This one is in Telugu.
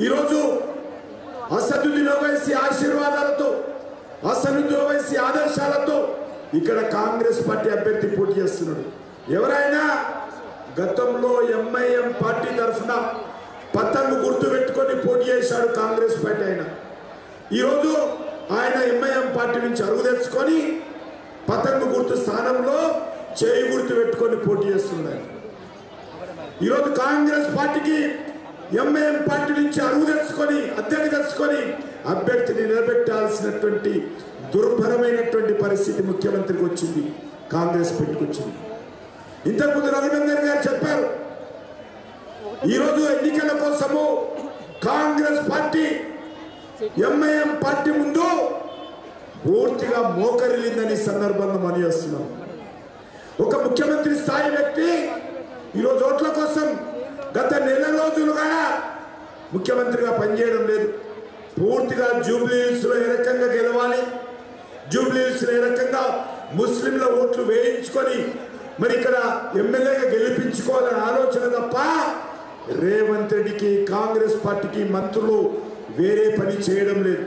ఈరోజు అసదుద్దీన్ ఓవైసీ ఆశీర్వాదాలతో, అసదుద్దీన్ ఓవైసీ ఆదేశాలతో ఇక్కడ కాంగ్రెస్ పార్టీ అభ్యర్థి పోటీ చేస్తున్నాడు. ఎవరైనా గతంలో ఎంఐఎం పార్టీ తరఫున పతంగు గుర్తు పెట్టుకొని పోటీ చేశాడు కాంగ్రెస్ పార్టీ. ఈరోజు ఆయన ఎంఐఎం పార్టీ నుంచి అరుగు తెచ్చుకొని పతంగు గుర్తు స్థానంలో చేయి గుర్తు పెట్టుకొని పోటీ చేస్తున్నాడు. ఈరోజు కాంగ్రెస్ పార్టీకి ఎంఐఎం పార్టీ నుంచి అరుగు తెచ్చుకొని అద్దెకి తెచ్చుకొని అభ్యర్థిని నిలబెట్టాల్సినటువంటి దుర్భరమైనటువంటి పరిస్థితి ముఖ్యమంత్రికి వచ్చింది, కాంగ్రెస్ పెట్టుకొచ్చింది. ఇంతకుముందు రఘునందన్ గారు చెప్పారు, ఈరోజు ఎన్నికల కోసము కాంగ్రెస్ పార్టీ ఎంఐఎం పార్టీ ముందు పూర్తిగా మోకరిల్లిందని సందర్భంగా మనం చేస్తున్నాం. ఒక ముఖ్యమంత్రి స్థాయి వ్యక్తి ఈరోజు ఓట్ల కోసం గత నెల రోజులుగా ముఖ్యమంత్రిగా పనిచేయడం లేదు. పూర్తిగా జూబ్లీహిల్స్లో ఏ రకంగా గెలవాలి, జూబ్లీహిల్స్లో ఏ రకంగా ముస్లింల ఓట్లు వేయించుకొని మరి ఇక్కడ ఎమ్మెల్యేగా గెలిపించుకోవాలనే ఆలోచన తప్ప రేవంత్ రెడ్డికి కాంగ్రెస్ పార్టీకి మంత్రులు వేరే పని చేయడం లేదు.